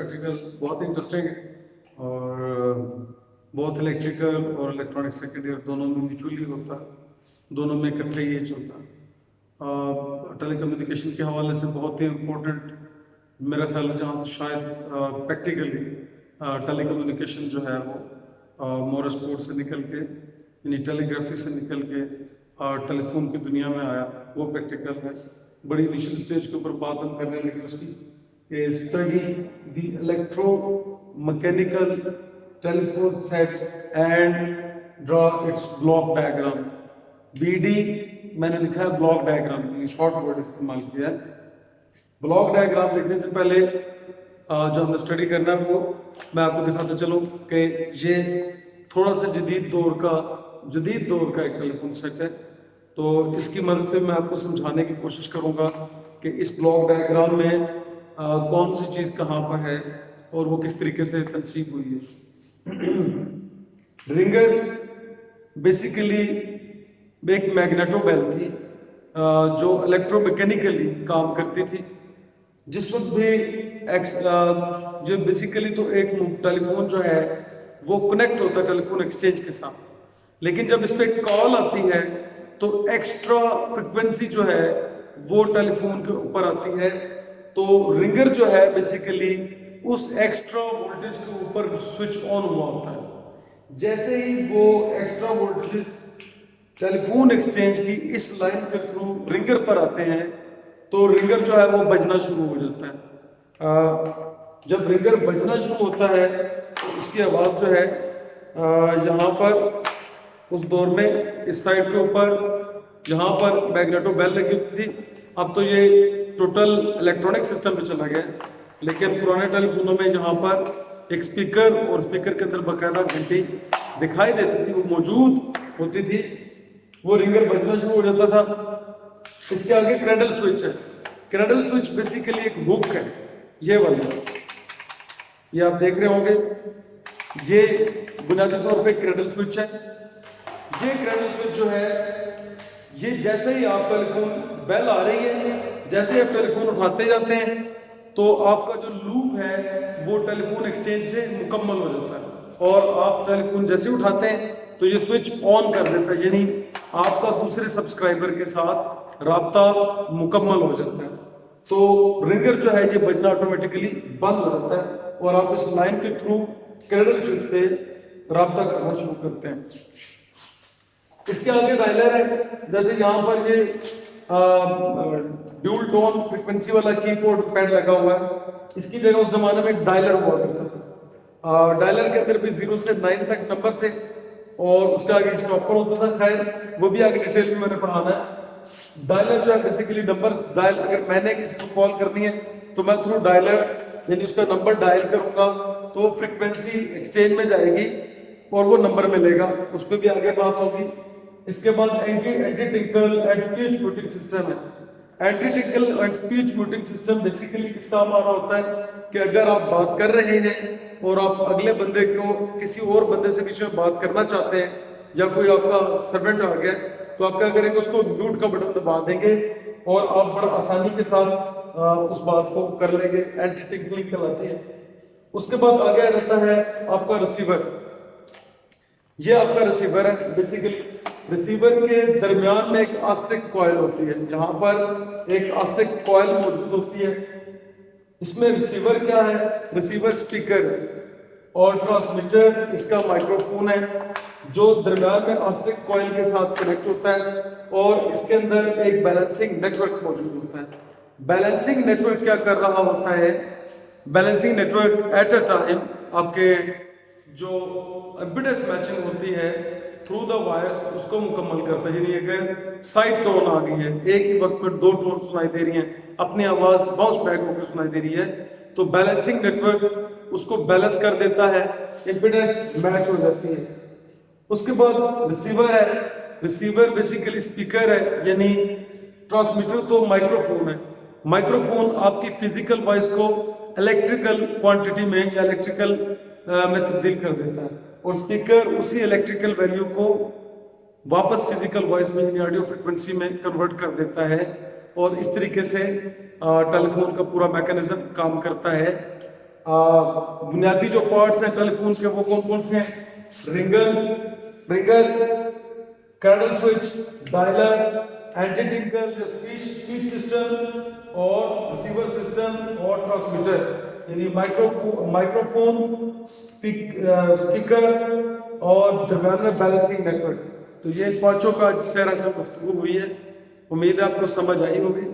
Practical बहुत interesting है और बहुत इलेक्ट्रिकल और इलेक्ट्रॉनिक सेकेंड ईयर दोनों में म्यूचुअली होता है, दोनों में इकट्ठे ये चलता है। टेलीकम्युनिकेशन के हवाले से बहुत ही इम्पोर्टेंट मेरा ख्याल है, जहाँ से शायद प्रैक्टिकली टेलीकम्युनिकेशन जो है वो मोरस कोड से निकल के यानी टेलीग्राफी से निकल के टेलीफोन की दुनिया में आया, वो प्रैक्टिकल है। बड़ी इनिशियल स्टेज के ऊपर बात हम करने लगे उसकी, study the electro mechanical telephone set and draw its block diagram. BD मैंने लिखा है ब्लॉक डायग्राम, शॉर्ट वर्ड इस्तेमाल किया है। ब्लॉक डायग्राम देखने से पहले जो हमने स्टडी करना है वो मैं आपको दिखाता चलूं कि ये थोड़ा सा जदीद दौर का एक टेलीफोन सेट है। तो इसकी मदद से मैं आपको समझाने की कोशिश करूंगा कि इस ब्लॉक डायग्राम में कौन सी चीज़ कहाँ पर है और वो किस तरीके से तनसीब हुई है। रिंगर बेसिकली एक मैग्नेटो बेल थी जो इलेक्ट्रोमैकेनिकली काम करती थी। जिस वक्त भी जो बेसिकली तो एक टेलीफोन जो है वो कनेक्ट होता है टेलीफोन एक्सचेंज के साथ, लेकिन जब इस पे कॉल आती है तो एक्स्ट्रा फ्रिक्वेंसी जो है वो टेलीफोन के ऊपर आती है। तो रिंगर जो है बेसिकली उस एक्स्ट्रा वोल्टेज के ऊपर स्विच ऑन हुआ होता है। जैसे ही वो एक्स्ट्रा वोल्टेज टेलीफोन एक्सचेंज की इस लाइन के थ्रू रिंगर पर आते हैं तो रिंगर जो है वो बजना शुरू हो जाता है। जब रिंगर बजना शुरू होता है तो उसकी आवाज़ जो है यहाँ पर उस दौर में इस साइड के ऊपर जहाँ पर मैग्नेटो बेल लगी होती थी, अब तो ये टोटल इलेक्ट्रॉनिक सिस्टम पे चला गया, लेकिन पुराने टेलीफोनों में जहाँ पर एक स्पीकर और स्पीकर के अंदर बाकायदा घंटी दिखाई देती थी, वो मौजूद होती थी, वो रिंगर बजना शुरू हो जाता था। इसके आगे क्रैडल स्विच है। क्रैडल स्विच बेसिकली एक हुक है, ये वाली, ये आप देख रहे होंगे, ये बुनियादी तौर पे क्रैडल स्विच है। ये क्रैडल स्विच जो है ये जैसे ही आप टेलीफोन बेल आ रही है, जैसे ही आप टेलीफोन उठाते जाते हैं तो आपका जो लूप है वो टेलीफोन एक्सचेंज से मुकम्मल हो जाता है और आप टेलीफोन जैसे ही उठाते हैं तो ये स्विच ऑन कर देता है, यानी आपका दूसरे सब्सक्राइबर के साथ राब्ता मुकम्मल हो जाता है। तो रिंगर जो है ये बजना ऑटोमेटिकली बंद हो जाता है और आप इस लाइन के थ्रू क्रैडल स्विच पे राब्ता करना शुरू करते हैं। इसके आगे डायलर है, जैसे यहाँ पर ये ड्यूल टोन फ्रीक्वेंसी वाला कीबोर्ड पैड लगा हुआ है, इसकी जगह उस जमाने में डायलर हुआ करता था। डायलर के अंदर भी 0 से 9 तक नंबर थे और उसके आगे स्टॉपर होता था। खैर वो भी आगे डिटेल में मैंने पढ़ाना है। डायलर जो है बेसिकली नंबर डायल, अगर मैंने किसी को कॉल करनी है तो मैं थ्रू डायलर यानी उसका नंबर डायल करूंगा तो फ्रीक्वेंसी एक्सचेंज में जाएगी और वो नंबर मिलेगा, उस पर भी आगे बात होगी। इसके बाद anti tinkle and speech muting system है। Anti tinkle and speech muting system basically किस काम आ रहा होता है कि अगर आप बात कर रहे हैं और आप अगले बंदे को किसी और बंदे से बीच में बात करना चाहते हैं या कोई आपका सर्वेंट आ गया तो आप क्या करेंगे, उसको म्यूट का बटन दबा देंगे और आप बड़ा आसानी के साथ उस बात को कर लेंगे। एंटी टिंकलिंग कहलाती है। उसके बाद आगे रहता है आपका रिसीवर। ये आपका रिसीवर है। बेसिकली रिसीवर के दरमियान में एक आस्टिक कॉइल होती है, यहाँ पर एक आस्टिक कॉइल मौजूद होती है। इसमें रिसीवर क्या है, रिसीवर स्पीकर और ट्रांसमीटर इसका माइक्रोफोन है जो दरमियान में आस्टिक कॉइल के साथ कनेक्ट होता है और इसके अंदर एक बैलेंसिंग नेटवर्क मौजूद होता है। बैलेंसिंग नेटवर्क क्या कर रहा होता है, balancing network at a time आपके जो इम्पीडेंस मैचिंग होती है थ्रू द वायर्स उसको मुकम्मल करता है। यानी अगर साइड टोन आ गई है, एक ही वक्त में 2 टोन सुनाई दे रही हैं, अपनी आवाज बाउंस बैक होकर सुनाई दे रही है, तो बैलेंसिंग नेटवर्क उसको बैलेंस कर देता है, इम्पीडेंस मैच हो जाती है। उसके बाद रिसीवर है। रिसीवर बेसिकली स्पीकर है, यानी ट्रांसमीटर तो माइक्रोफोन है। माइक्रोफोन आपकी फिजिकल वॉइस को इलेक्ट्रिकल क्वांटिटी में या इलेक्ट्रिकल में तब्दील कर देता है और स्पीकर उसी इलेक्ट्रिकल वैल्यू को वापस फिजिकल वॉइस में यानी ऑडियो फ्रिक्वेंसी में कन्वर्ट कर देता है और इस तरीके से टेलीफोन का पूरा मैकेनिज्म काम करता है। بنیادی جو پارٹس ہیں ٹیلی فون کے وہ کون کون سے ہیں؟ Ringer, cradle switch, dialer, anti tinkle جو اسپیچ سسٹم اور ریسیور سسٹم اور ٹرانسمیٹر، یعنی مائکرو فون، اسپیکر اور درمیان میں بیلنسنگ نیٹ ورک. تو یہ پانچوں کا سیرا سے گفتگو ہوئی ہے. امید ہے آپ کو سمجھ آئی ہوگی.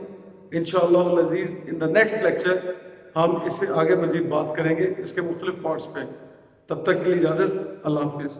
انشاءاللہ العزیز ان دا نیکسٹ لیکچر ہم اس سے آگے مزید بات کریں گے اس کے مختلف پارٹس پہ. تب تک کے لیے اجازت. اللہ حافظ.